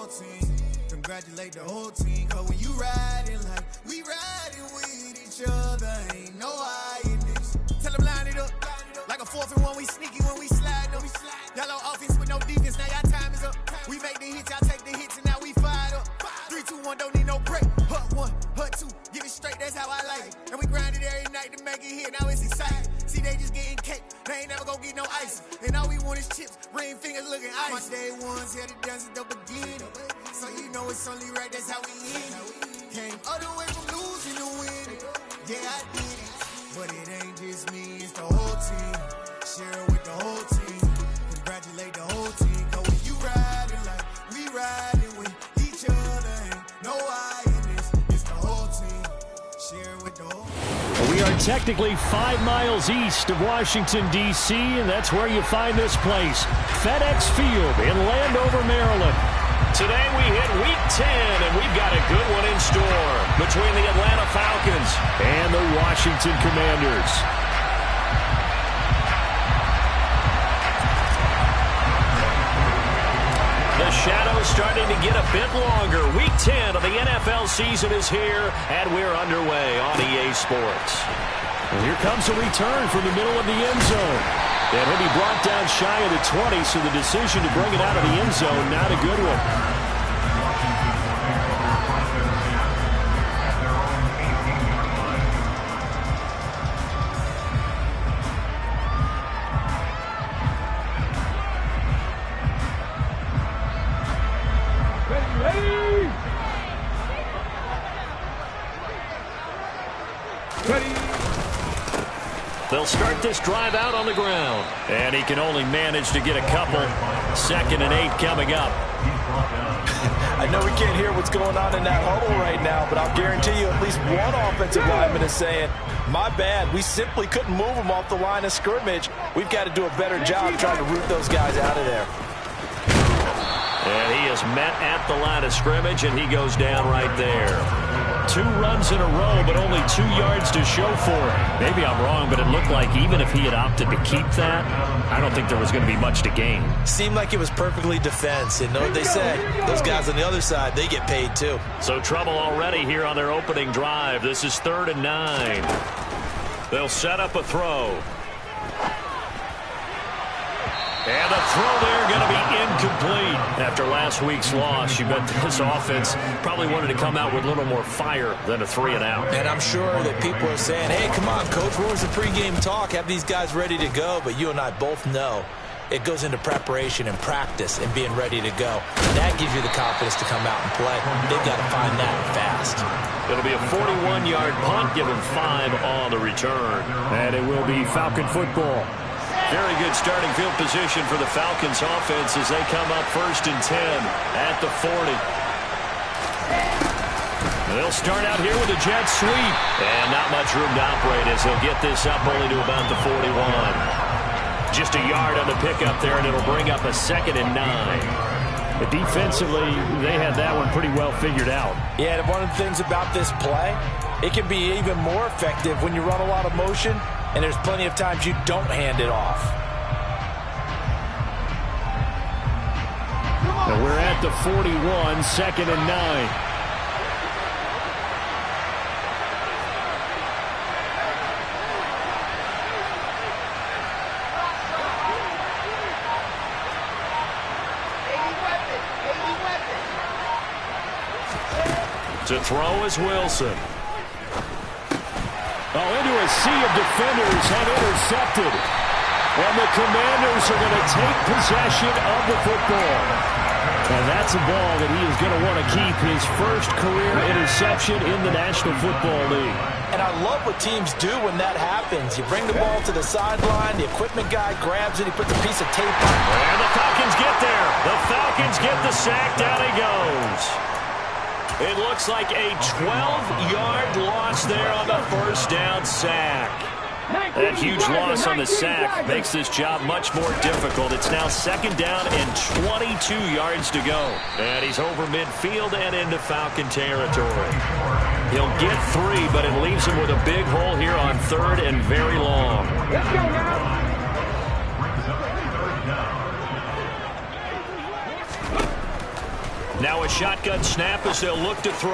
whole team. Congratulate the whole team. Cause when you riding like we riding with each other, ain't no hiding this. Tell them line it up. Like a 4th and 1, we sneaky when we slide them. Y'all on offense with no defense, now y'all time is up. We make the hits, y'all take the hits, and now we fired up. 3, 2, 1, don't need no break. Hut 1, hut 2, get it straight, that's how I like it. And we grind it every night to make it hit, now it's exciting. See, they just getting cake, they ain't never gonna get no ice. And all we want is chips, ring fingers looking ice. My day ones had to dance at the beginning. So you know it's only right, that's how we end it. Came all the way from losing to winning. Yeah, I did it. But it ain't just me, it's the whole team. Share it with the whole team. Congratulate the whole team. Cause when you riding like we riding with each other, ain't no hiding. It's the whole team. Share it with the whole team. We are technically 5 miles east of Washington, D.C., and that's where you find this place, FedEx Field in Landover, Maryland. Today we hit Week 10, and we've got a good one in store between the Atlanta Falcons and the Washington Commanders. The shadow's starting to get a bit longer. Week 10 of the NFL season is here, and we're underway on EA Sports. And here comes a return from the middle of the end zone. And he'll be brought down shy of the 20, so the decision to bring it out of the end zone, not a good one. They'll start this drive out on the ground. And he can only manage to get a couple. 2nd and 8 coming up. I know we can't hear what's going on in that huddle right now, but I'll guarantee you at least one offensive lineman is saying, my bad, we simply couldn't move them off the line of scrimmage. We've got to do a better job trying to root those guys out of there. And he is met at the line of scrimmage, and he goes down right there. 2 runs in a row, but only 2 yards to show for it. Maybe I'm wrong, but it looked like even if he had opted to keep that, I don't think there was going to be much to gain. Seemed like it was perfectly defense. And know what they say, those guys on the other side, they get paid too. So trouble already here on their opening drive. This is 3rd and 9. They'll set up a throw. And the throw there going to be incomplete. After last week's loss, you bet this offense probably wanted to come out with a little more fire than a 3 and out. And I'm sure that people are saying, hey, come on, Coach, where's the pregame talk? Have these guys ready to go? But you and I both know it goes into preparation and practice and being ready to go. That gives you the confidence to come out and play. They've got to find that fast. It'll be a 41-yard punt, give them 5 on the return. And it will be Falcon football. Very good starting field position for the Falcons offense as they come up 1st and 10 at the 40. They'll start out here with a jet sweep. And not much room to operate as they'll get this up only to about the 41. Just a yard on the pickup there, and it'll bring up a 2nd and 9. But defensively, they had that one pretty well figured out. Yeah, and one of the things about this play, it can be even more effective when you run a lot of motion, and there's plenty of times you don't hand it off. And we're at the 41, 2nd and 9. To throw is Wilson. Into a sea of defenders and intercepted. And the Commanders are going to take possession of the football. And that's a ball that he is going to want to keep, his first career interception in the National Football League. And I love what teams do when that happens. You bring the ball to the sideline, the equipment guy grabs it, he puts a piece of tape on it. And the Falcons get there. The Falcons get the sack, down he goes. It looks like a 12-yard loss there on the first down sack. That huge loss on the sack makes this job much more difficult. It's now 2nd down and 22 yards to go. And he's over midfield and into Falcon territory. He'll get 3, but it leaves him with a big hole here on 3rd and very long. Let's go now. Now a shotgun snap as they'll look to throw.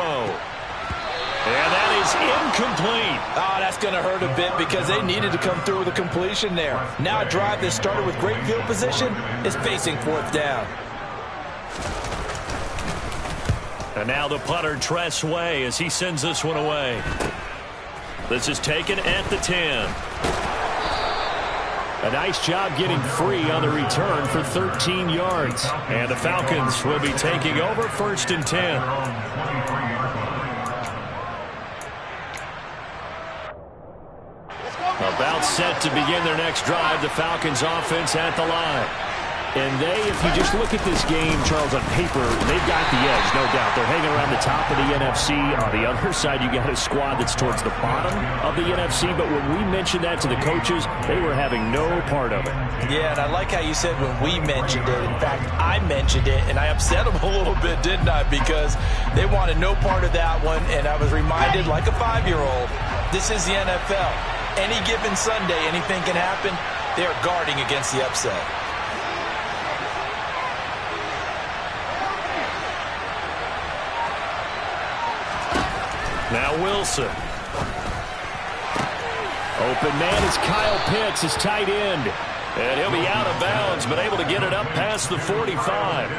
And that is incomplete. Oh, that's going to hurt a bit because they needed to come through with a completion there. Now a drive that started with great field position is facing fourth down. And now the punter, Tress Way, as he sends this one away. This is taken at the 10. A nice job getting free on the return for 13 yards. And the Falcons will be taking over 1st and 10. About set to begin their next drive. The Falcons offense at the line. And if you just look at this game, Charles, on paper, they've got the edge, no doubt. They're hanging around the top of the NFC. On the other side, you got a squad that's towards the bottom of the NFC. But when we mentioned that to the coaches, they were having no part of it. Yeah, and I like how you said when we mentioned it. In fact, I mentioned it, and I upset them a little bit, didn't I? Because they wanted no part of that one, and I was reminded, like a 5-year-old, this is the NFL. Any given Sunday, anything can happen. They're guarding against the upset. Now Wilson. Open man is Kyle Pitts, his tight end. And he'll be out of bounds, but able to get it up past the 45.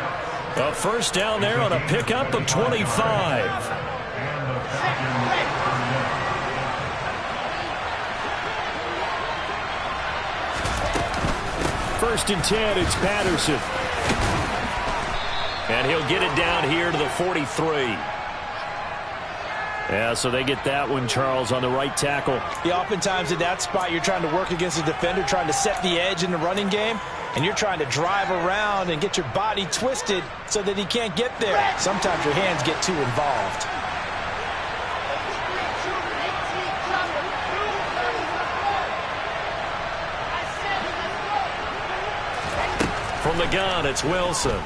A first down there on a pickup of 25. First and 10, it's Patterson. And he'll get it down here to the 43. Yeah, so they get that one, Charles, on the right tackle. Yeah, oftentimes at that spot, you're trying to work against a defender, trying to set the edge in the running game, and you're trying to drive around and get your body twisted so that he can't get there. Sometimes your hands get too involved. From the gun, it's Wilson.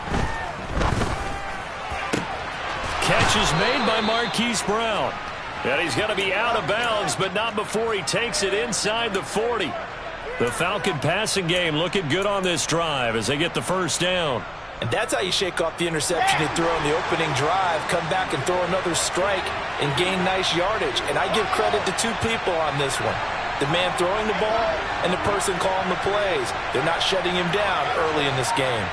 Catch is made by Marquise Brown. And he's going to be out of bounds, but not before he takes it inside the 40. The Falcon passing game looking good on this drive as they get the first down. And that's how you shake off the interception you throw in the opening drive, come back and throw another strike and gain nice yardage. And I give credit to two people on this one. The man throwing the ball and the person calling the plays. They're not shutting him down early in this game.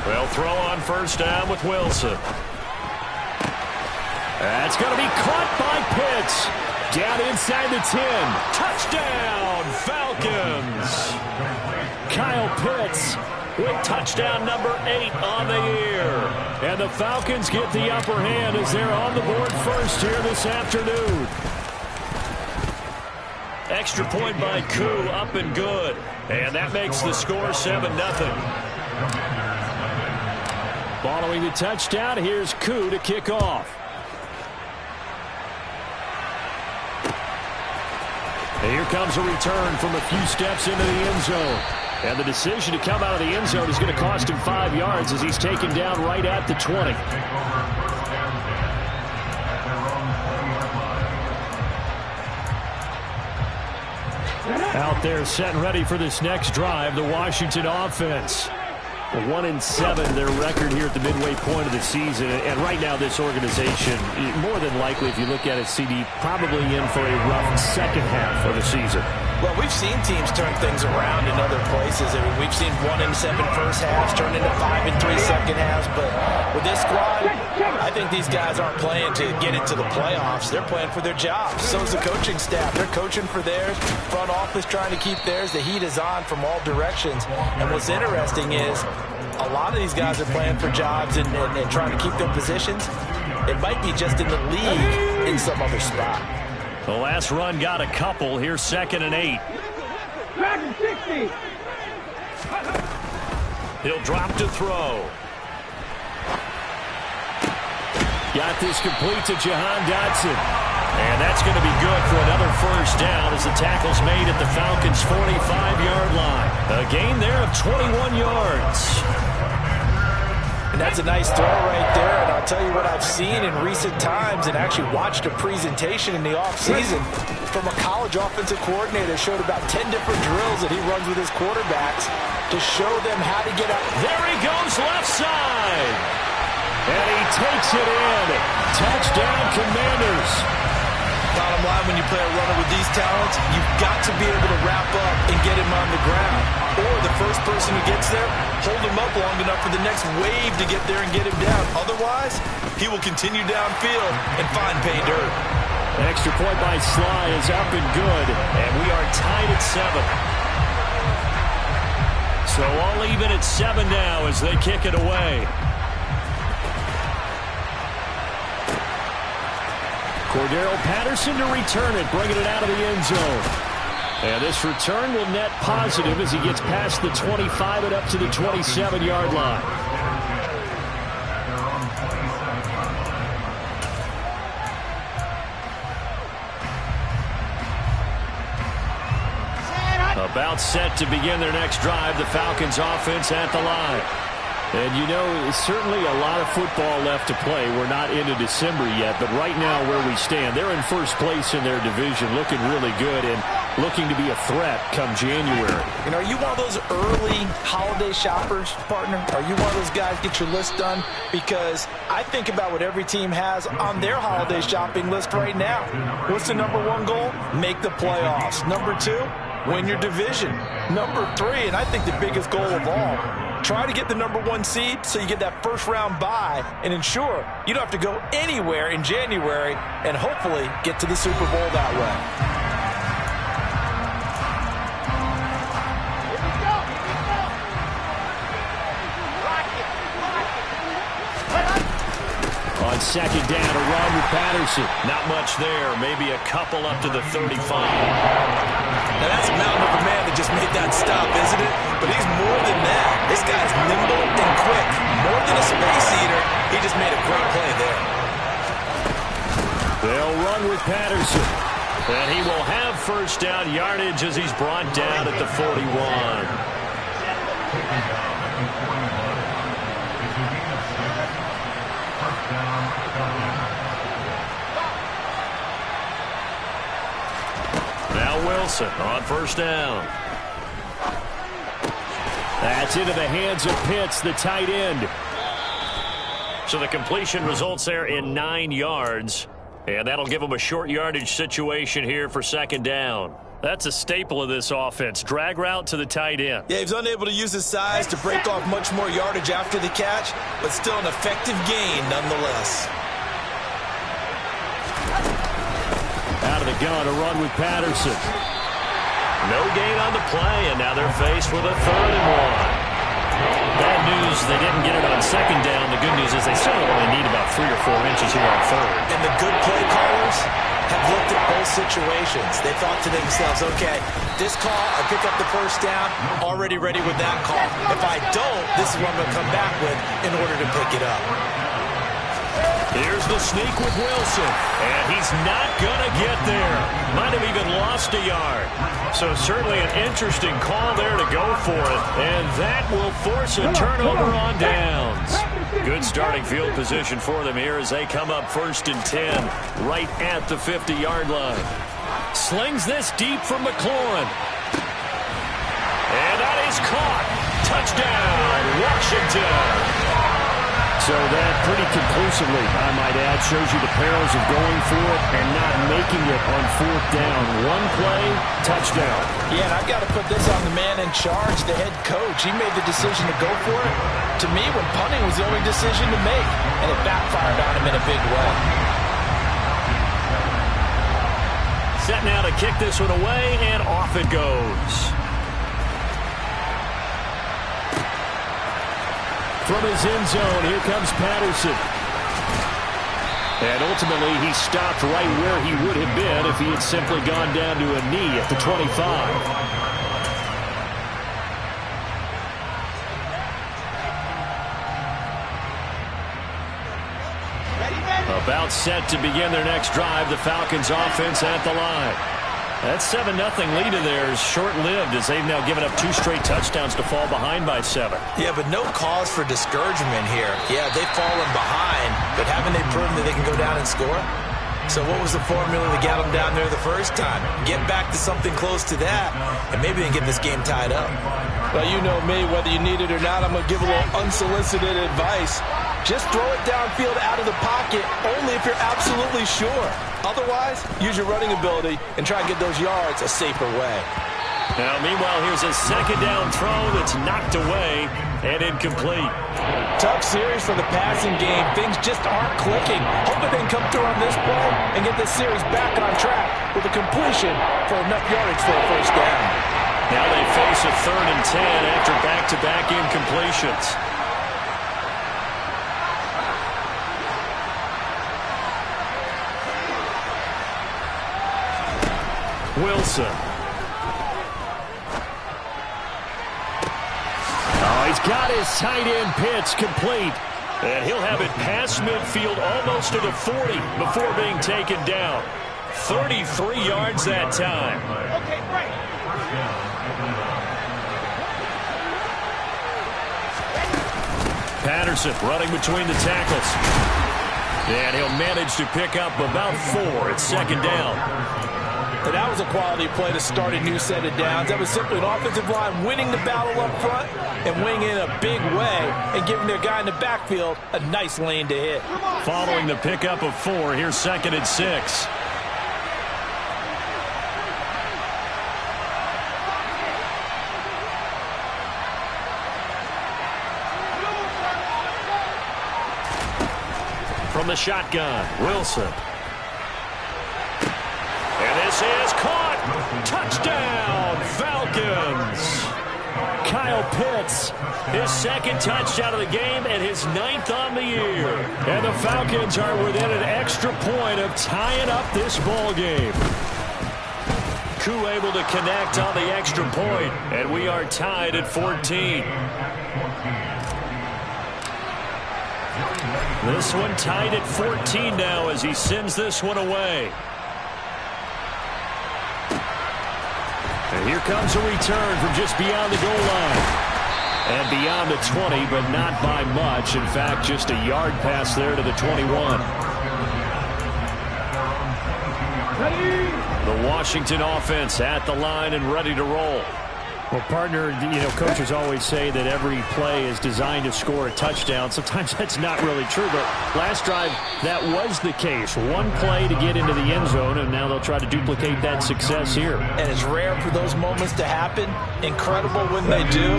They'll throw on first down with Wilson. That's going to be caught by Pitts. Down inside the 10. Touchdown, Falcons. Kyle Pitts with touchdown number 8 on the year. And the Falcons get the upper hand as they're on the board first here this afternoon. Extra point by Koo, up and good. And that makes the score 7-0. Following the touchdown, here's Koo to kick off. And here comes a return from a few steps into the end zone. And the decision to come out of the end zone is going to cost him 5 yards as he's taken down right at the 20. Out there set and ready for this next drive, the Washington offense. 1-7, their record here at the midway point of the season. And right now, this organization, more than likely, if you look at it, CD, probably in for a rough second half of the season. Well, we've seen teams turn things around in other places. I mean, we've seen 1-7 first halves turn into 5-3 second halves. But with this squad, I think these guys aren't playing to get into the playoffs. They're playing for their jobs. So is the coaching staff. They're coaching for theirs. Front office trying to keep theirs. The heat is on from all directions. And what's interesting is a lot of these guys are playing for jobs and trying to keep their positions. It might be just in the league in some other spot. The last run got a couple. Here's 2nd and 8. He'll drop to throw. Got this complete to Jahan Dotson. And that's going to be good for another first down as the tackle's made at the Falcons' 45-yard line. A gain there of 21 yards. And that's a nice throw right there. And I'll tell you what I've seen in recent times and actually watched a presentation in the offseason from a college offensive coordinator. Showed about 10 different drills that he runs with his quarterbacks to show them how to get out. There he goes left side. And he takes it in. Touchdown, Commanders. Bottom line, when you play a runner with these talents, you've got to be able to wrap up and get him on the ground. Or the first person who gets there, hold him up long enough for the next wave to get there and get him down. Otherwise, he will continue downfield and find pay dirt. An extra point by Sly is up and good. And we are tied at 7. So all even at 7 now as they kick it away. Cordero Patterson to return it, bringing it out of the end zone. And this return will net positive as he gets past the 25 and up to the 27-yard line. About set to begin their next drive, the Falcons offense at the line. And, you know, certainly a lot of football left to play. We're not into December yet, but right now where we stand, they're in first place in their division, looking really good and looking to be a threat come January. You know, are you one of those early holiday shoppers, partner? Are you one of those guys get your list done? Because I think about what every team has on their holiday shopping list right now. What's the number 1 goal? Make the playoffs. Number 2? Win your division. Number 3, and I think the biggest goal of all, try to get the number 1 seed so you get that first-round bye and ensure you don't have to go anywhere in January and hopefully get to the Super Bowl that way. On second down, a run with Patterson. Not much there. Maybe a couple up to the 35. Now that's a mountain of a man that just made that stop, isn't it? But he's more than that. This guy's nimble and quick. More than a space eater, he just made a great play there. They'll run with Patterson. And he will have first down yardage as he's brought down at the 41. Now Wilson on first down. That's into the hands of Pitts, the tight end. So the completion results there in 9 yards. And that'll give him a short yardage situation here for second down. That's a staple of this offense. Drag route to the tight end. Yeah, he was unable to use his size to break off much more yardage after the catch, but still an effective gain nonetheless. Out of the gun, a run with Patterson. No gain on the play, and now they're faced with a 3rd and 1. Bad news, they didn't get it on second down. The good news is they still only need about 3 or 4 inches here on 3rd. And the good play callers have looked at both situations. They thought to themselves, okay, this call, I pick up the first down, already ready with that call. If I don't, this is what I'm going to come back with in order to pick it up. Here's the sneak with Wilson, and he's not going to get there. Might have even lost a yard. So certainly an interesting call there to go for it, and that will force a turnover on downs. Good starting field position for them here as they come up 1st and 10, right at the 50-yard line. Slings this deep from McLaurin. And that is caught. Touchdown, Washington. So that pretty conclusively, I might add, shows you the perils of going for it and not making it on 4th down. One play, touchdown. Yeah, and I've got to put this on the man in charge, the head coach. He made the decision to go for it. To me, when punting was the only decision to make, and it backfired on him in a big way. Set now to kick this one away, and off it goes. From his end zone, here comes Patterson. And ultimately, he stopped right where he would have been if he had simply gone down to a knee at the 25. About set to begin their next drive, the Falcons offense at the line. That 7-0 lead of theirs short-lived as they've now given up 2 straight touchdowns to fall behind by 7. Yeah, but no cause for discouragement here. Yeah, they've fallen behind, but haven't they proven that they can go down and score? So what was the formula to get them down there the first time? Get back to something close to that, and maybe they can get this game tied up. Well, you know me, whether you need it or not, I'm going to give a little unsolicited advice. Just throw it downfield out of the pocket, only if you're absolutely sure. Otherwise, use your running ability and try and get those yards a safer way. Now, meanwhile, here's a second down throw that's knocked away and incomplete. Tough series for the passing game. Things just aren't clicking. Hoping they can come through on this play and get this series back on track with a completion for enough yardage for a first down. Now they face a 3rd and 10 after back-to-back incompletions. Wilson. Oh, he's got his tight end pitch complete. And he'll have it past midfield almost to the 40 before being taken down. 33 yards that time. Okay, great. Patterson running between the tackles. And he'll manage to pick up about 4 at second down. And that was a quality play to start a new set of downs. That was simply an offensive line winning the battle up front and winning in a big way and giving their guy in the backfield a nice lane to hit. Following the pickup of 4, here's 2nd and 6. From the shotgun, Wilson. And this is caught. Touchdown, Falcons. Kyle Pitts, his 2nd touchdown of the game and his 9th on the year. And the Falcons are within an extra point of tying up this ball game. Koo able to connect on the extra point, and we are tied at 14. This one tied at 14 now as he sends this one away. And here comes a return from just beyond the goal line. And beyond the 20, but not by much. In fact, just a yard pass there to the 21. The Washington offense at the line and ready to roll. Well, partner, coaches always say that every play is designed to score a touchdown. Sometimes that's not really true, but last drive, that was the case. One play to get into the end zone, and now they'll try to duplicate that success here. And it's rare for those moments to happen. Incredible when they do.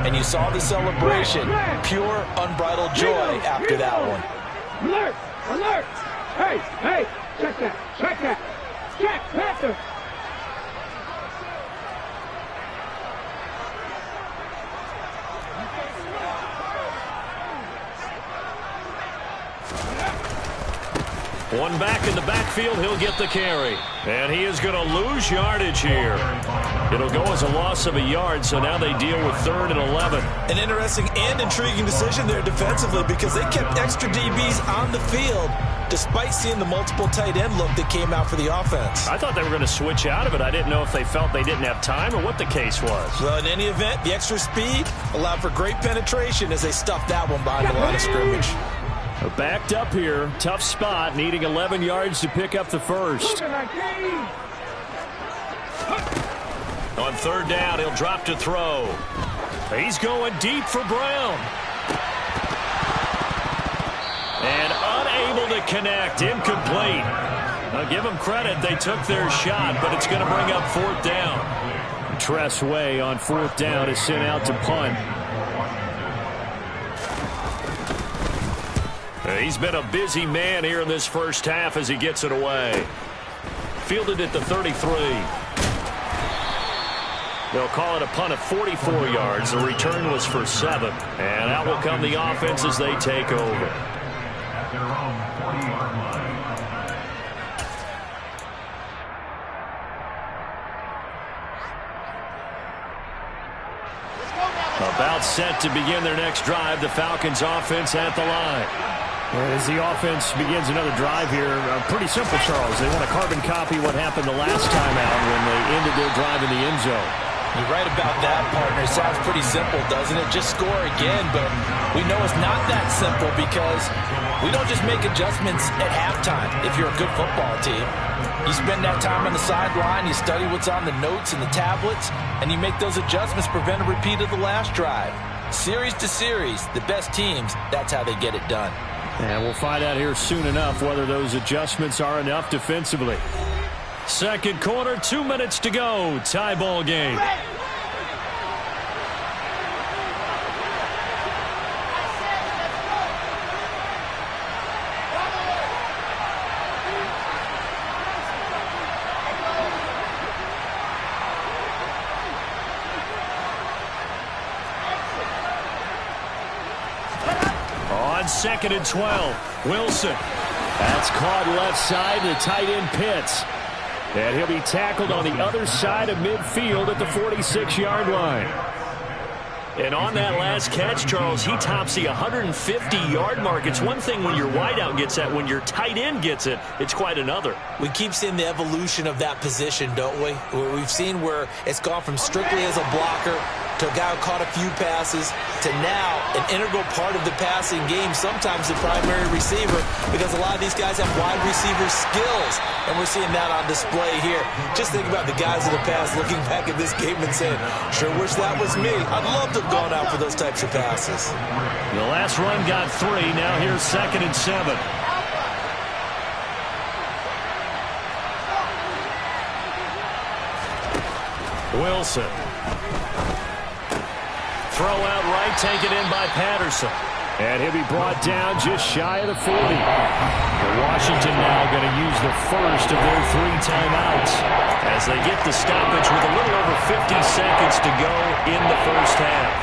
And you saw the celebration. Pure, unbridled joy after that one. Alert! Alert! Hey! Check that! Check, Panther! One back in the backfield, he'll get the carry. And he is going to lose yardage here. It'll go as a loss of a yard, so now they deal with 3rd and 11. An interesting and intriguing decision there defensively because they kept extra DBs on the field despite seeing the multiple tight end look that came out for the offense. I thought they were going to switch out of it. I didn't know if they felt they didn't have time or what the case was. Well, in any event, the extra speed allowed for great penetration as they stuffed that one behind the line of scrimmage. Backed up here, tough spot, needing 11 yards to pick up the first. On 3rd down, he'll drop to throw. He's going deep for Brown. And unable to connect, incomplete. Now give them credit, they took their shot, but it's going to bring up 4th down. Tress Way on 4th down is sent out to punt. He's been a busy man here in this first half as he gets it away. Fielded at the 33. They'll call it a punt of 44 yards. The return was for 7. And out will come the offense as they take over. About set to begin their next drive, the Falcons offense at the line. As the offense begins another drive here, pretty simple, Charles. They want to carbon copy what happened the last time out when they ended their drive in the end zone. You're right about that, partner. Sounds pretty simple, doesn't it? Just score again, but we know it's not that simple because we don't just make adjustments at halftime if you're a good football team. You spend that time on the sideline, you study what's on the notes and the tablets, and you make those adjustments to prevent a repeat of the last drive. Series to series, the best teams, that's how they get it done. And we'll find out here soon enough whether those adjustments are enough defensively. Second quarter, 2 minutes to go. Tie ball game. Second and 12. Wilson. That's caught left side. The tight end Pitts. And he'll be tackled on the other side of midfield at the 46-yard line. And on that last catch, Charles, he tops the 150-yard mark. It's one thing when your wideout gets that. When your tight end gets it, it's quite another. We keep seeing the evolution of that position, don't we? We've seen where it's gone from strictly as a blocker to a guy who caught a few passes to now an integral part of the passing game, sometimes the primary receiver, because a lot of these guys have wide receiver skills, and we're seeing that on display here. Just think about the guys of the past looking back at this game and saying, sure wish that was me. I'd love to have gone out for those types of passes. The last run got 3. Now here's 2nd and 7. Wilson. Throw out right, taken in by Patterson. And he'll be brought down just shy of the 40. Washington now going to use the first of their 3 timeouts as they get the stoppage with a little over 50 seconds to go in the first half.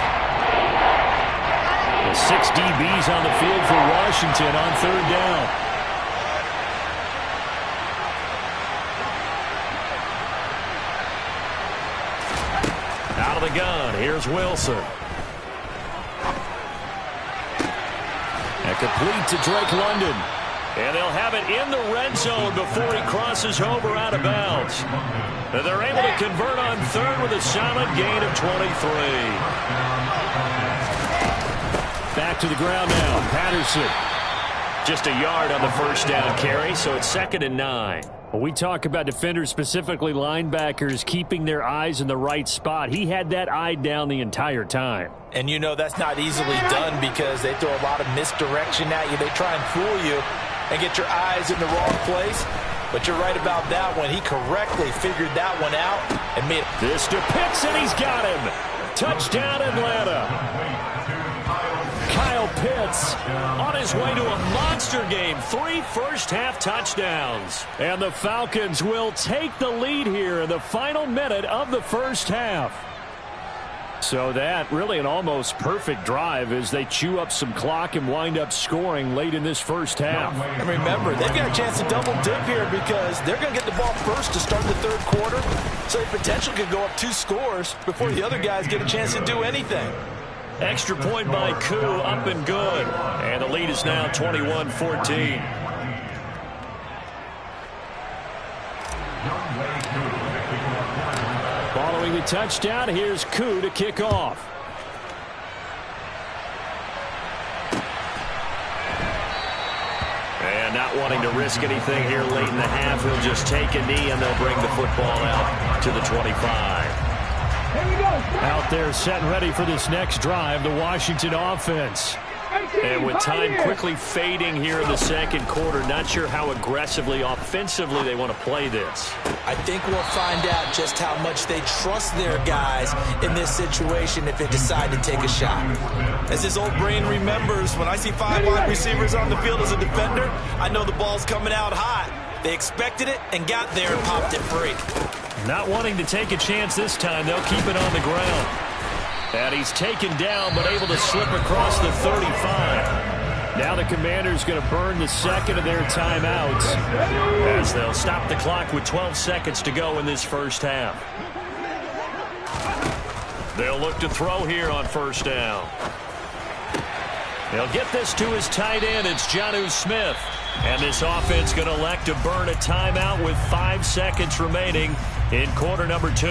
The 6 DBs on the field for Washington on 3rd down. Out of the gun, here's Wilson. And complete to Drake London. And they'll have it in the red zone before he crosses over out of bounds. And they're able to convert on 3rd with a solid gain of 23. Back to the ground now. Patterson. Just a yard on the first down carry, so it's 2nd and 9. When we talk about defenders, specifically linebackers, keeping their eyes in the right spot, he had that eye down the entire time. And you know that's not easily done because they throw a lot of misdirection at you. They try and fool you and get your eyes in the wrong place. But you're right about that one. He correctly figured that one out and made it. This to Pitts, and he's got him. Touchdown, Atlanta. Kyle Pitts on his way to a monster game. 3 first-half touchdowns. And the Falcons will take the lead here in the final minute of the first half. So that really an almost perfect drive as they chew up some clock and wind up scoring late in this first half. And remember, they've got a chance to double dip here because they're going to get the ball first to start the 3rd quarter. So they potentially could go up 2 scores before the other guys get a chance to do anything. Extra point by Koo, up and good. And the lead is now 21-14. Following the touchdown, here's Koo to kick off. And not wanting to risk anything here late in the half, he'll just take a knee and they'll bring the football out to the 25. Out there set and ready for this next drive, the Washington offense. And with time quickly fading here in the second quarter, not sure how aggressively, offensively they want to play this. I think we'll find out just how much they trust their guys in this situation if they decide to take a shot. As his old brain remembers, when I see 5 wide receivers on the field as a defender, I know the ball's coming out hot. They expected it and got there and popped it free. Not wanting to take a chance this time, they'll keep it on the ground. And he's taken down, but able to slip across the 35. Now the Commanders going to burn the second of their timeouts as they'll stop the clock with 12 seconds to go in this first half. They'll look to throw here on first down. He'll get this to his tight end. It's Jonnu Smith. And this offense going to elect to burn a timeout with 5 seconds remaining in quarter number 2.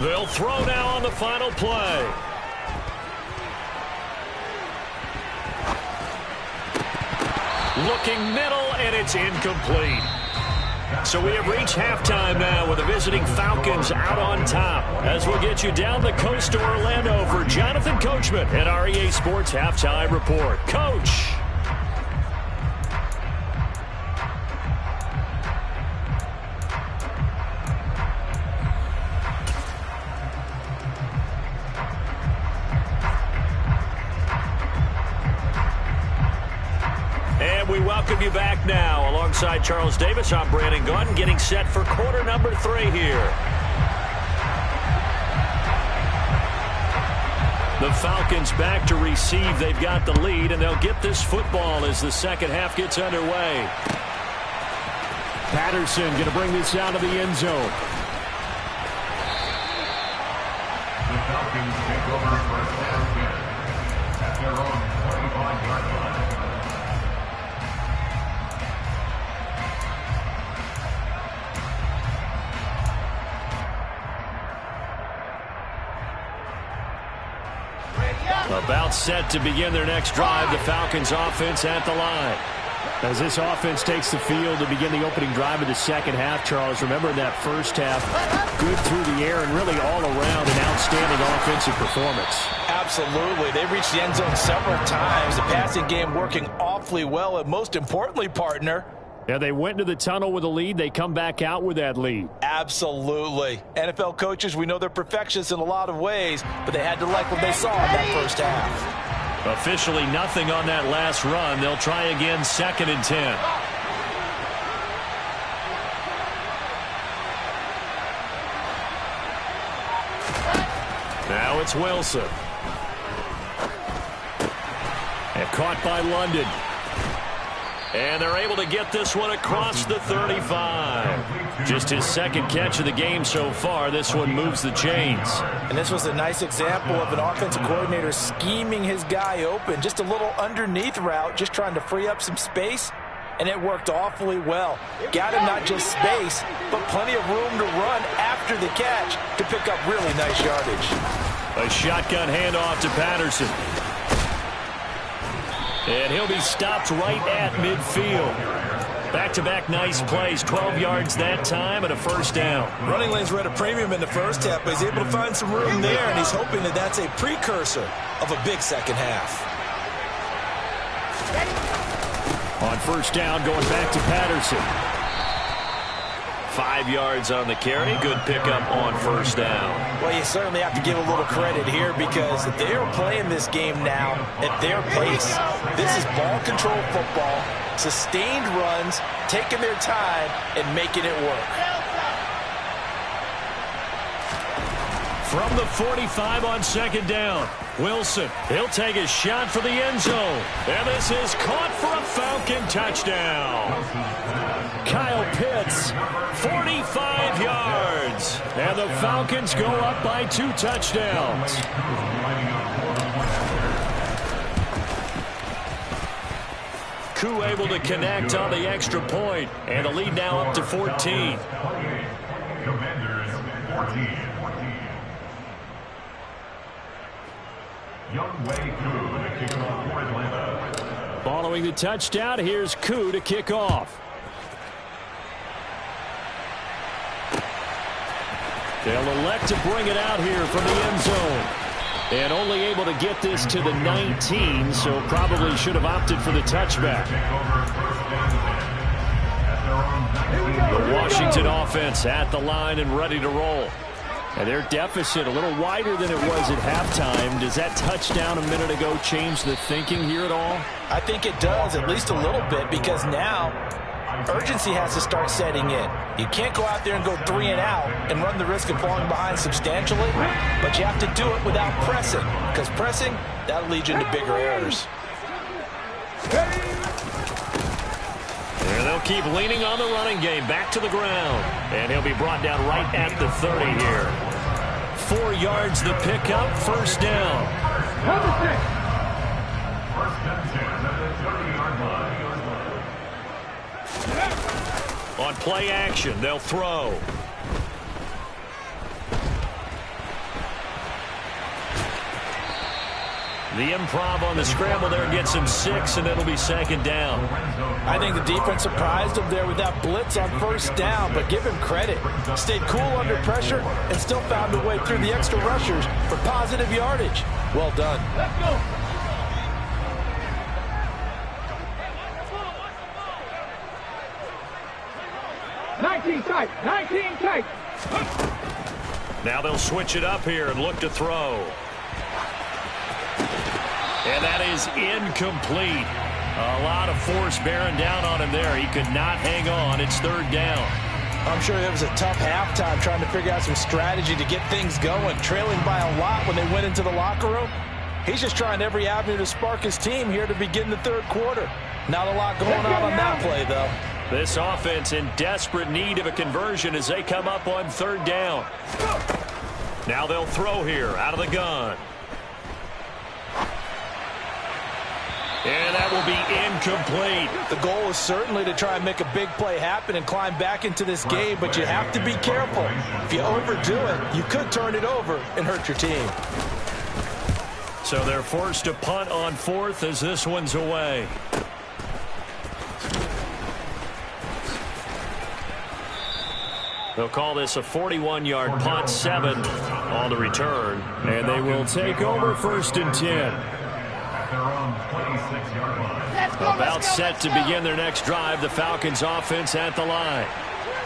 They'll throw now on the final play. Looking middle, and it's incomplete. So we have reached halftime now with the visiting Falcons out on top. As we'll get you down the coast to Orlando for Jonathan Coachman at our EA Sports Halftime Report. Coach. We welcome you back now. Alongside Charles Davis, I'm Brandon Gaudin, getting set for quarter number 3 here. The Falcons back to receive. They've got the lead, and they'll get this football as the second half gets underway. Patterson going to bring this out of the end zone. The Falcons take over first down at their own 25-yard line. About set to begin their next drive, the Falcons offense at the line. As this offense takes the field to begin the opening drive of the second half, Charles, remember in that first half, good through the air and really all around an outstanding offensive performance. Absolutely. They reached the end zone several times. The passing game working awfully well, and most importantly, partner, yeah, they went to the tunnel with a lead. They come back out with that lead. Absolutely. NFL coaches, we know they're perfectionists in a lot of ways, but they had to like what they saw in that first half. Officially nothing on that last run. They'll try again, 2nd and 10. Now it's Wilson. And caught by London. And they're able to get this one across the 35. Just his second catch of the game so far. This one moves the chains. And this was a nice example of an offensive coordinator scheming his guy open. Just a little underneath route, just trying to free up some space. And it worked awfully well. Got him not just space, but plenty of room to run after the catch to pick up really nice yardage. A shotgun handoff to Patterson. And he'll be stopped right at midfield. Back-to-back nice plays, 12 yards that time and a first down. Running lanes were at a premium in the first half, but he's able to find some room there, and he's hoping that that's a precursor of a big second half. On first down, going back to Patterson. 5 yards on the carry. Good pickup on first down. Well, you certainly have to give a little credit here because they are playing this game now at their pace. This is ball control football, sustained runs, taking their time, and making it work. From the 45 on second down, Wilson, he'll take a shot for the end zone. And this is caught for a Falcon touchdown. Kyle Pitts, 45 yards. And the Falcons go up by 2 touchdowns. Koo able to connect on the extra point. And the lead now up to 14. Commanders 14. Young Wei Koo to kick off for Atlanta. Following the touchdown, here's Koo to kick off. They'll elect to bring it out here from the end zone. And only able to get this to the 19, so probably should have opted for the touchback. The Washington offense at the line and ready to roll. And their deficit a little wider than it was at halftime. Does that touchdown a minute ago change the thinking here at all? I think it does, at least a little bit, because now urgency has to start setting in. You can't go out there and go 3 and out and run the risk of falling behind substantially, but you have to do it without pressing, because pressing, that'll lead you into bigger errors. And they'll keep leaning on the running game, back to the ground. And he'll be brought down right at the 30 here. 4 yards the pickup, first down. On play action, they'll throw. The improv on the scramble there gets him 6, and it'll be second down. I think the defense surprised him there with that blitz on first down, but give him credit. Stayed cool under pressure and still found a way through the extra rushers for positive yardage. Well done. Let's go. Tight, 19 tight. Now they'll switch it up here and look to throw. And that is incomplete. A lot of force bearing down on him there. He could not hang on. It's third down. I'm sure it was a tough halftime trying to figure out some strategy to get things going, trailing by a lot when they went into the locker room. He's just trying every avenue to spark his team here to begin the third quarter. Not a lot going on that play, though. This offense in desperate need of a conversion as they come up on third down. Now they'll throw here out of the gun. And that will be incomplete. The goal is certainly to try and make a big play happen and climb back into this game, but you have to be careful. If you overdo it, you could turn it over and hurt your team. So they're forced to punt on fourth as this one's away. They'll call this a 41-yard punt, 7 on the return. And they will take over first and 10. About set to begin their next drive. The Falcons offense at the line.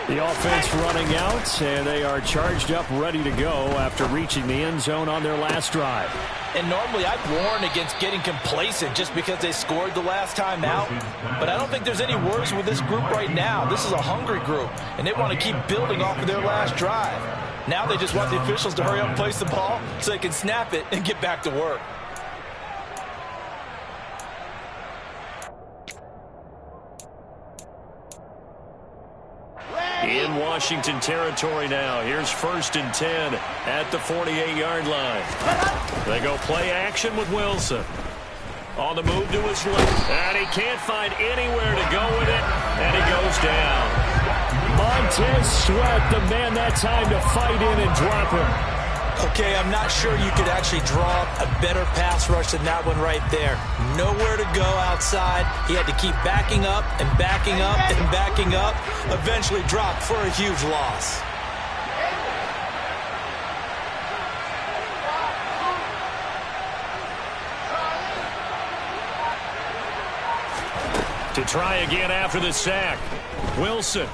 The offense running out, and they are charged up, ready to go after reaching the end zone on their last drive. And normally I'd warn against getting complacent just because they scored the last time out. But I don't think there's any worries with this group right now. This is a hungry group, and they want to keep building off of their last drive. Now they just want the officials to hurry up and place the ball so they can snap it and get back to work. In Washington territory now. Here's first and 10 at the 48-yard line. They go play action with Wilson. On the move to his left. And he can't find anywhere to go with it. And he goes down. Montez Sweat, the man that time to fight in and drop him. Okay, I'm not sure you could actually draw up a better pass rush than that one right there. Nowhere to go outside. He had to keep backing up and backing up and backing up. Eventually dropped for a huge loss. To try again after the sack. Wilson.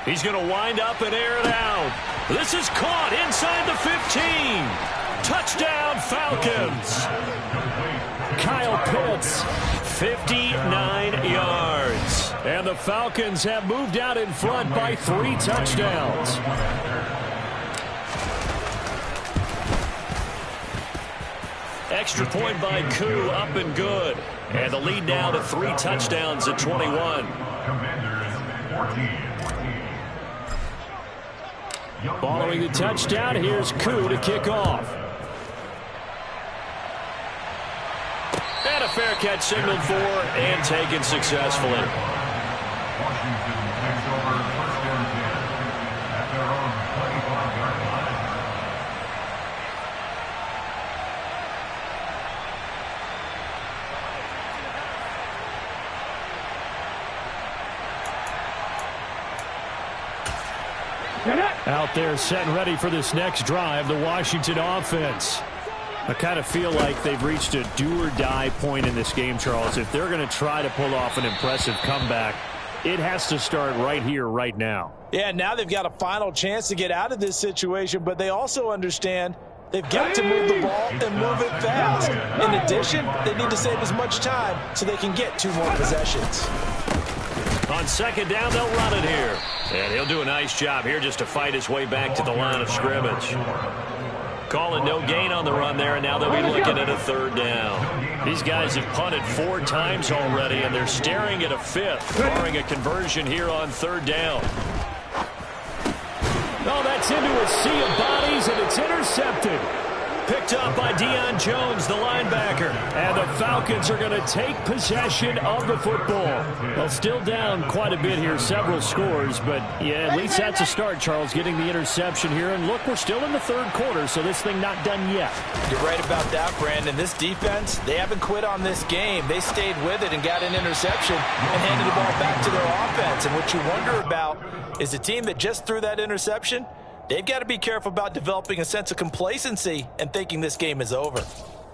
He's going to wind up and air it out. This is caught inside the 15. Touchdown, Falcons. Kyle Pitts, 59 yards. And the Falcons have moved out in front by 3 touchdowns. Extra point by Koo, up and good. And the lead now to 3 touchdowns at 21. Following the touchdown, here's Koo to kick off. And a fair catch signaled for and taken successfully. Washington takes over first and 10 at their own 25-yard line. Out there set and ready for this next drive, the Washington offense. I kind of feel like they've reached a do-or-die point in this game, Charles. If they're going to try to pull off an impressive comeback, it has to start right here, right now. Yeah, now they've got a final chance to get out of this situation, but they also understand they've got to move the ball and move it fast. In addition, they need to save as much time so they can get 2 more possessions. On second down, they'll run it here. And he'll do a nice job here just to fight his way back to the line of scrimmage. Calling no gain on the run there, and now they'll be looking at a third down. These guys have punted 4 times already, and they're staring at a 5th, barring a conversion here on third down. Oh, that's into a sea of bodies, and it's intercepted. Picked up by Deion Jones, the linebacker. And the Falcons are going to take possession of the football. Well, still down quite a bit here, several scores. But, yeah, at least that's a start, Charles, getting the interception here. And, look, we're still in the third quarter, so this thing not done yet. You're right about that, Brandon. This defense, they haven't quit on this game. They stayed with it and got an interception and handed the ball back to their offense. And what you wonder about is the team that just threw that interception, they've got to be careful about developing a sense of complacency and thinking this game is over.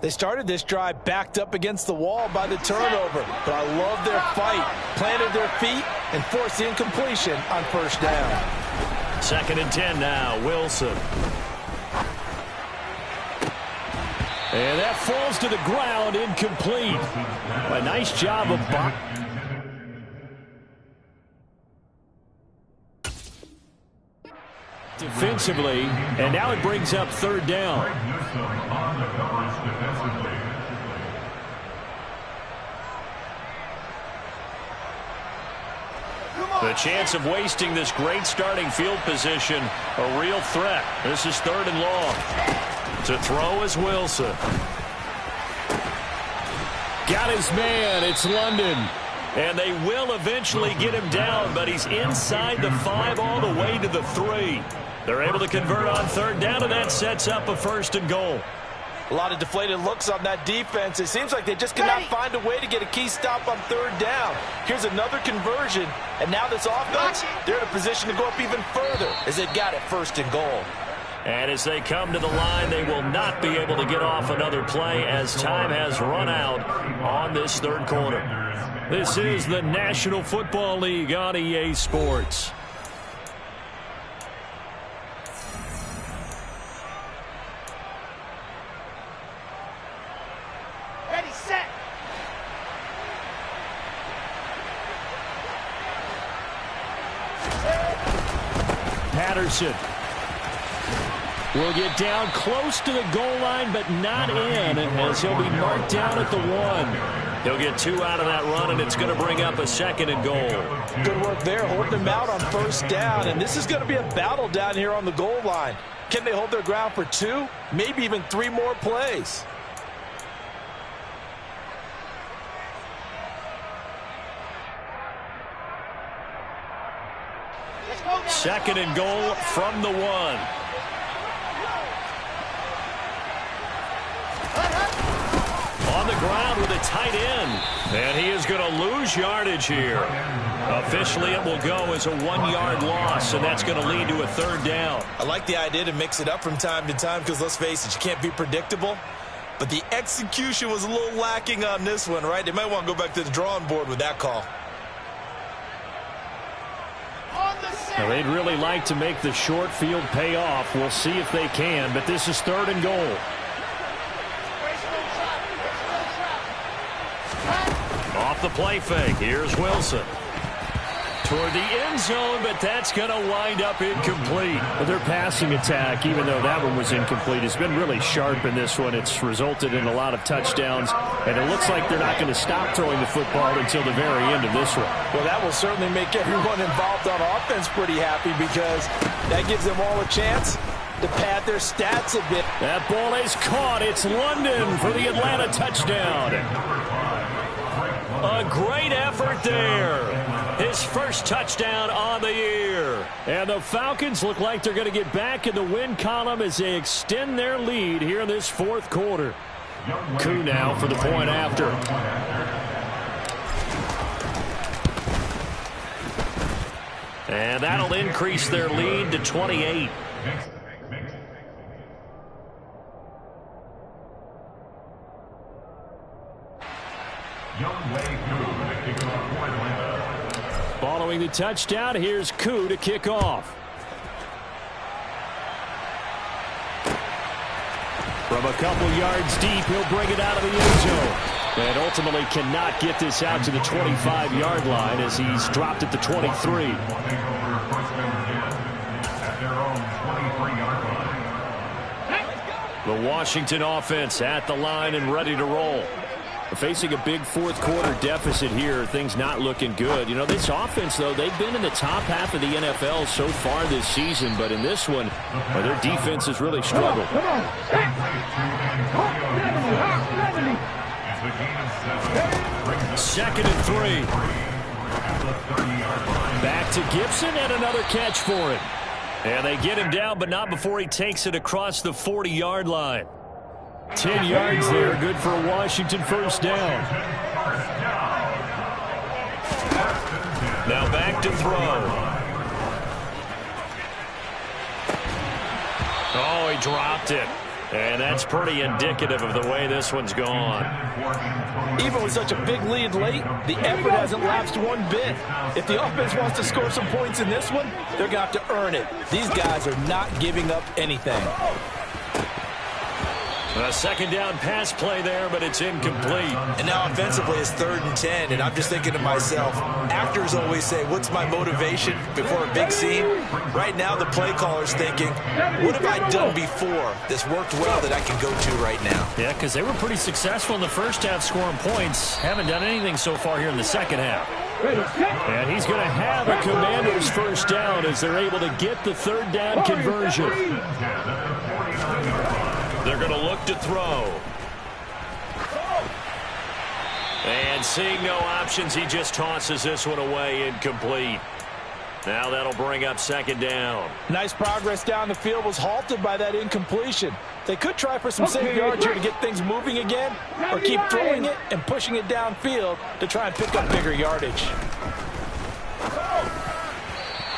They started this drive backed up against the wall by the turnover, but I love their fight, planted their feet, and forced the incompletion on first down. 2nd and 10 now, Wilson. And that falls to the ground, incomplete. A nice job of defensively, and now it brings up 3rd down. The chance of wasting this great starting field position, a real threat. This is 3rd and long. To throw is Wilson. Got his man. It's London. And they will eventually get him down, but he's inside the 5 all the way to the 3. They're able to convert on 3rd down, and that sets up a 1st and goal. A lot of deflated looks on that defense. It seems like they just cannot find a way to get a key stop on 3rd down. Here's another conversion, and now this offense, they're in a position to go up even further as they got it 1st and goal. And as they come to the line, they will not be able to get off another play as time has run out on this 3rd quarter. This is the National Football League on EA Sports. Ready, set. Patterson will get down close to the goal line, but not in, as he'll be marked down at the 1. He'll get 2 out of that run, and it's going to bring up a 2nd and goal. Good work there, holding them out on 1st down, and this is going to be a battle down here on the goal line. Can they hold their ground for 2, maybe even 3 more plays? Second and goal from the 1. On the ground with a tight end. And he is going to lose yardage here. Officially, it will go as a 1-yard loss, and that's going to lead to a 3rd down. I like the idea to mix it up from time to time because, let's face it, you can't be predictable. But the execution was a little lacking on this one, right? They might want to go back to the drawing board with that call. Now, they'd really like to make the short field pay off. We'll see if they can, but this is 3rd and goal. Off the play fake. Here's Wilson. Toward the end zone, but that's going to wind up incomplete. But their passing attack, even though that one was incomplete, has been really sharp in this one. It's resulted in a lot of touchdowns, and it looks like they're not going to stop throwing the football until the very end of this one. Well, that will certainly make everyone involved on offense pretty happy because that gives them all a chance to pad their stats a bit. That ball is caught. It's London for the Atlanta touchdown. A great effort there. His first touchdown on the year. And the Falcons look like they're going to get back in the win column as they extend their lead here in this 4th quarter. Koo now for the point after. And that'll increase their lead to 28. Following the touchdown, here's Koo to kick off. From a couple yards deep, he'll bring it out of the end zone. And ultimately cannot get this out to the 25-yard line as he's dropped at the 23. The Washington offense at the line and ready to roll. Facing a big 4th quarter deficit here, things not looking good. You know, this offense, though, they've been in the top half of the NFL so far this season, but in this one, their defense has really struggled. 2nd and 3. Back to Gibson and another catch for him. And they get him down, but not before he takes it across the 40-yard line. 10 yards there, good for a Washington first down. Now back to throw. Oh, he dropped it. And that's pretty indicative of the way this one's gone. Even with such a big lead late, the effort hasn't lapsed one bit. If the offense wants to score some points in this one, they're going to have to earn it. These guys are not giving up anything. A 2nd down pass play there, but it's incomplete. And now offensively it's 3rd and 10, and I'm just thinking to myself, actors always say, what's my motivation before a big scene? Right now the play caller's thinking, what have I done before that's worked well that I can go to right now? Yeah, because they were pretty successful in the first half scoring points. Haven't done anything so far here in the second half. And he's going to have a Commanders first down as they're able to get the 3rd down conversion. They're going to look to throw. And seeing no options, he just tosses this one away, incomplete. Now that'll bring up 2nd down. Nice progress down the field, was halted by that incompletion. They could try for some safe yards here to get things moving again, or keep throwing it and pushing it downfield to try and pick up bigger yardage.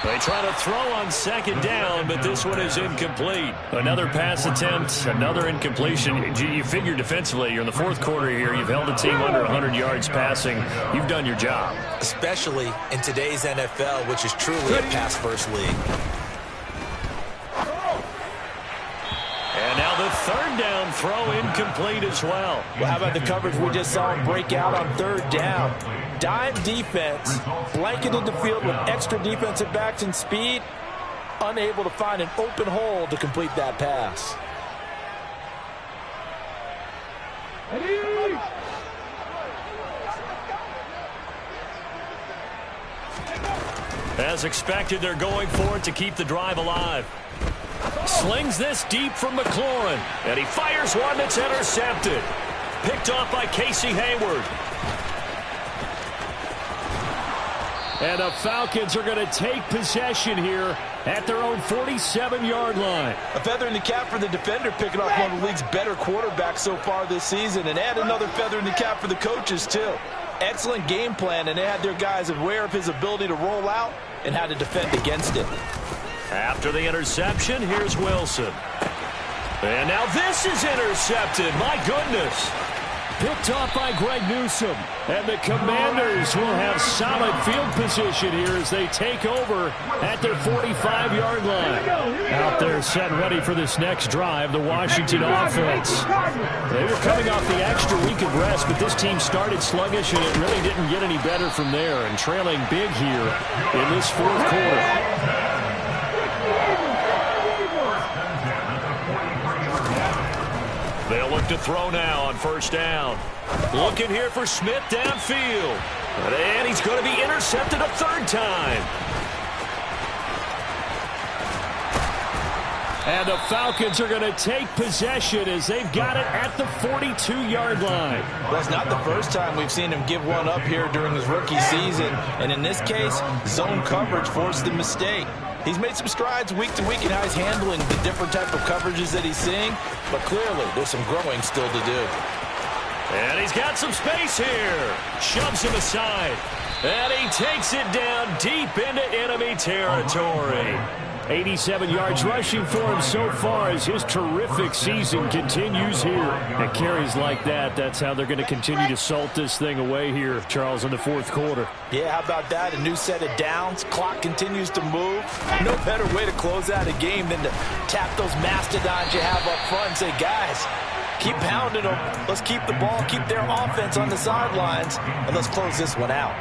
They try to throw on 2nd down, but this one is incomplete. Another pass attempt, another incompletion. You figure defensively, you're in the 4th quarter here. You've held a team under 100 yards passing. You've done your job. Especially in today's NFL, which is truly a pass-first league. And now the 3rd down throw incomplete as well. Well, how about the coverage we just saw him break out on 3rd down? Dime defense, blanketed the field with extra defensive backs and speed, unable to find an open hole to complete that pass. As expected, they're going for it to keep the drive alive. Slings this deep from McLaurin, and he fires one that's intercepted. Picked off by Casey Hayward. And the Falcons are going to take possession here at their own 47-yard line. A feather in the cap for the defender, picking off one of the league's better quarterbacks so far this season, and add another feather in the cap for the coaches, too. Excellent game plan, and they had their guys aware of his ability to roll out and how to defend against it. After the interception, here's Wilson. And now this is intercepted. My goodness. Picked off by Greg Newsome. And the Commanders will have solid field position here as they take over at their 45-yard line. Out there set ready for this next drive, the Washington offense. They were coming off the extra week of rest, but this team started sluggish, and it really didn't get any better from there. And trailing big here in this 4th quarter. They'll look to throw now on 1st down. Looking here for Smith downfield. And he's going to be intercepted a 3rd time. And the Falcons are going to take possession as they've got it at the 42-yard line. Well, it's not the first time we've seen him give one up here during his rookie season. And in this case, zone coverage forced the mistake. He's made some strides week to week in how he's handling the different type of coverages that he's seeing, but clearly there's some growing still to do. And he's got some space here. Shoves him aside. And he takes it down deep into enemy territory. 87 yards rushing for him so far as his terrific season continues here. And carries like that, that's how they're going to continue to salt this thing away here, Charles, in the 4th quarter. Yeah, how about that? A new set of downs. Clock continues to move. No better way to close out a game than to tap those mastodons you have up front and say, guys, keep pounding them. Let's keep the ball, keep their offense on the sidelines, and let's close this one out.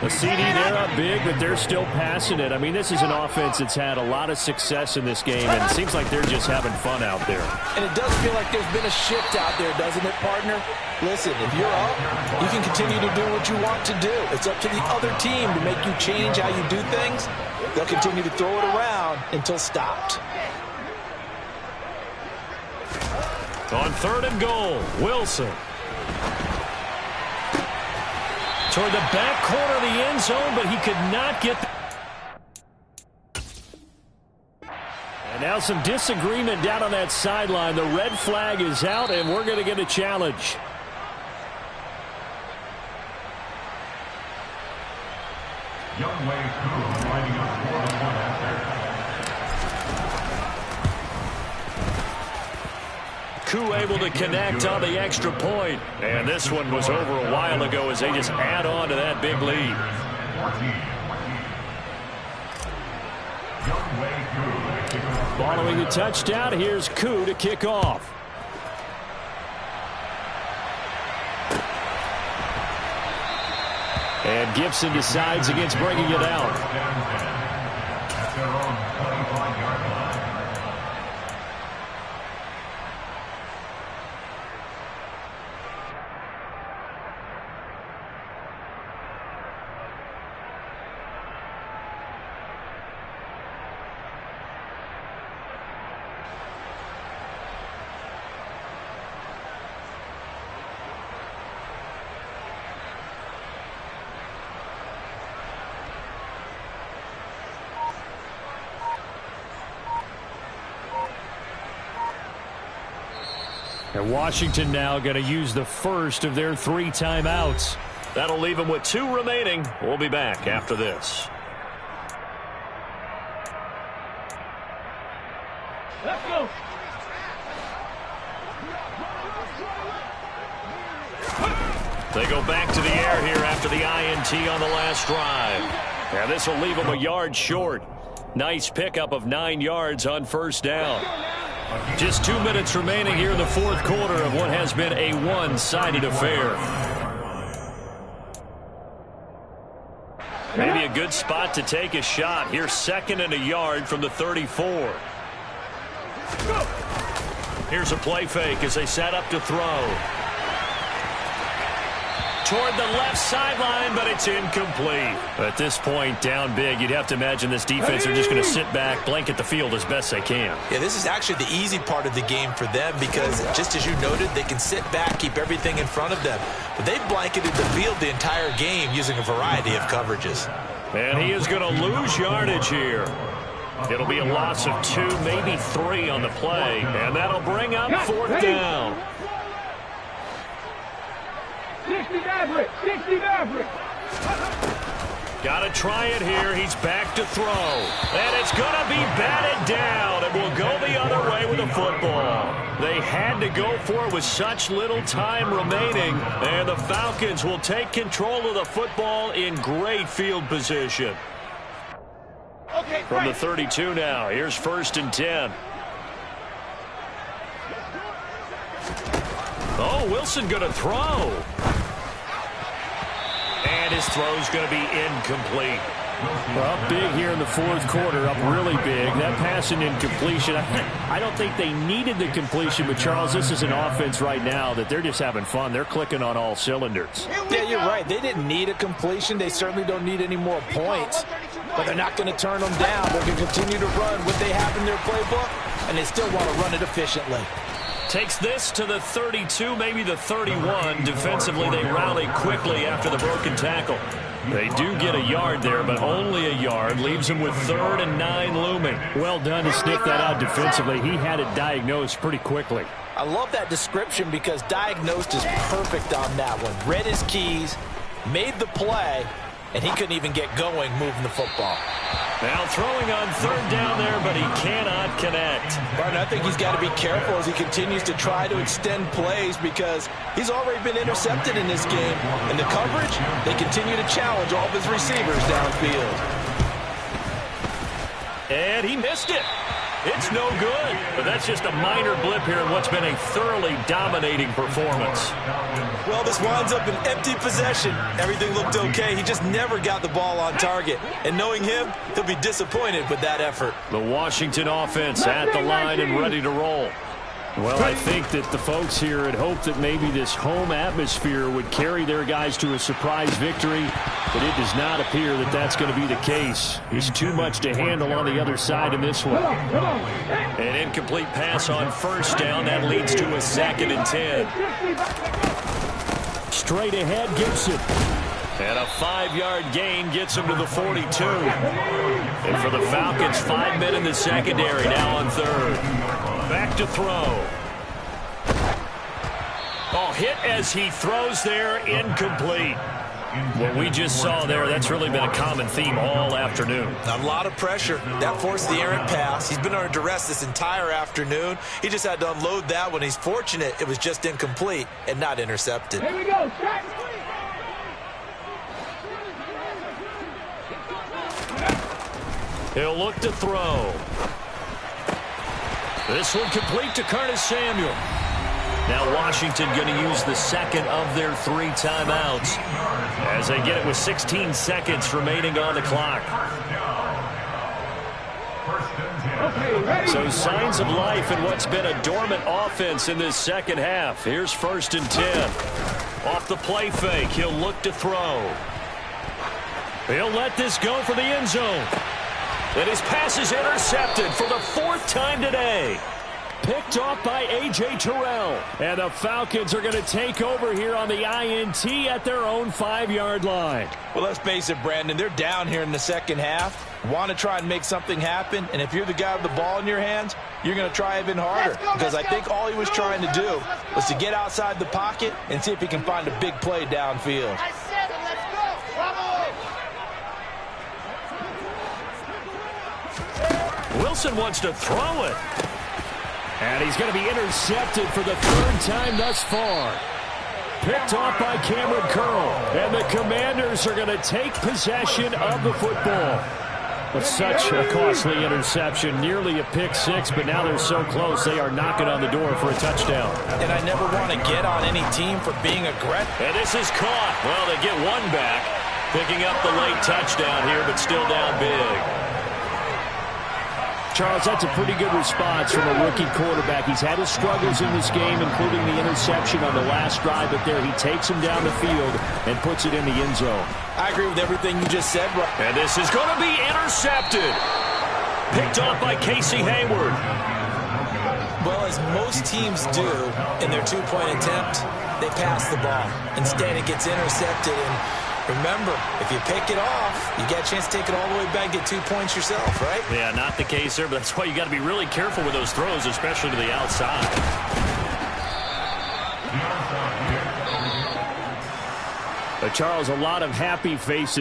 A CD, they're up big, but they're still passing it. I mean, this is an offense that's had a lot of success in this game, and it seems like they're just having fun out there. And it does feel like there's been a shift out there, doesn't it, partner? Listen, if you're up, you can continue to do what you want to do. It's up to the other team to make you change how you do things. They'll continue to throw it around until stopped. On 3rd and goal, Wilson. Toward the back corner of the end zone, but he could not get And now some disagreement down on that sideline. The red flag is out, and we're going to get a challenge. Young Wei Koo lining up for the one out there. Koo able to connect on the extra point. And this one was over a while ago as they just add on to that big lead. Following the touchdown, here's Koo to kick off. And Gibson decides against bringing it out. At their own 25-yard line. And Washington now going to use the first of their 3 timeouts. That'll leave them with 2 remaining. We'll be back after this. Let's go. They go back to the air here after the INT on the last drive. And this will leave them a yard short. Nice pickup of 9 yards on first down. Just 2 minutes remaining here in the fourth quarter of what has been a one-sided affair. Maybe a good spot to take a shot. Here's 2nd and a yard from the 34. Here's a play fake as they set up to throw. Toward the left sideline, but it's incomplete. At this point, down big, you'd have to imagine this defense are just going to sit back, blanket the field as best they can. Yeah, this is actually the easy part of the game for them because, just as you noted, they can sit back, keep everything in front of them. But they've blanketed the field the entire game using a variety of coverages. And he is going to lose yardage here. It'll be a loss of 2, maybe 3 on the play. And that'll bring up 4th down. 60 Maverick. 60 Maverick. Got to try it here. He's back to throw. And it's going to be batted down. And will go the other way with the football. They had to go for it with such little time remaining. And the Falcons will take control of the football in great field position. From the 32 now. Here's 1st and 10. Oh, Wilson going to throw. And his throw's going to be incomplete. Well, up big here in the fourth quarter, up really big. That pass and incompletion, I don't think they needed the completion, but Charles, this is an offense right now that they're just having fun. They're clicking on all cylinders. Yeah, you're right. They didn't need a completion. They certainly don't need any more points, but they're not going to turn them down. They're going to continue to run what they have in their playbook, and they still want to run it efficiently. Takes this to the 32, maybe the 31. Defensively, they rally quickly after the broken tackle. They do get a yard there, but only a yard. Leaves them with 3rd and 9 looming. Well done to sniff that out defensively. He had it diagnosed pretty quickly. I love that description because diagnosed is perfect on that one. Read his keys, made the play, and he couldn't even get going moving the football. Now throwing on 3rd down there, but he cannot connect. Martin, I think he's got to be careful as he continues to try to extend plays because he's already been intercepted in this game. And the coverage, they continue to challenge all of his receivers downfield. And he missed it. It's no good. But that's just a minor blip here in what's been a thoroughly dominating performance. Well, this winds up an empty possession. Everything looked okay. He just never got the ball on target. And knowing him, he'll be disappointed with that effort. The Washington offense at the line and ready to roll. Well, I think that the folks here had hoped that maybe this home atmosphere would carry their guys to a surprise victory, but it does not appear that that's going to be the case. There's too much to handle on the other side in this one. An incomplete pass on 1st down. That leads to a 2nd and 10. Straight ahead, Gibson. And a 5-yard gain gets him to the 42. And for the Falcons, 5 men in the secondary now on third. Back to throw. Oh, hit as he throws there, incomplete. What we just saw there, that's really been a common theme all afternoon. A lot of pressure. That forced the errant pass. He's been under duress this entire afternoon. He just had to unload that one. He's fortunate it was just incomplete and not intercepted. Here we go. He'll look to throw. This one complete to Curtis Samuel. Now Washington going to use the second of their 3 timeouts as they get it with 16 seconds remaining on the clock. So signs of life in what's been a dormant offense in this second half. Here's 1st and 10. Off the play fake, he'll look to throw. He'll let this go for the end zone. And his pass is intercepted for the 4th time today. Picked off by A.J. Terrell. And the Falcons are going to take over here on the INT at their own 5-yard line. Well, let's face it, Brandon. They're down here in the second half. Want to try and make something happen. And if you're the guy with the ball in your hands, you're going to try even harder. Because I think all he was trying to do was to get outside the pocket and see if he can find a big play downfield. Wilson wants to throw it. And he's going to be intercepted for the 3rd time thus far. Picked off by Cameron Curl. And the Commanders are going to take possession of the football. But such a costly interception. Nearly a pick 6, but now they're so close they are knocking on the door for a touchdown. And I never want to get on any team for being aggressive. And this is caught. Well, they get one back. Picking up the late touchdown here, but still down big. Charles, that's a pretty good response from a rookie quarterback. He's had his struggles in this game, including the interception on the last drive, but there he takes him down the field and puts it in the end zone. I agree with everything you just said. And this is going to be intercepted. Picked off by Casey Hayward. Well, as most teams do in their 2-point attempt, they pass the ball. Instead, it gets intercepted. And remember, if you pick it off, you get a chance to take it all the way back and get 2 points yourself, right? Yeah, not the case there, but that's why you got to be really careful with those throws, especially to the outside. But Charles, a lot of happy faces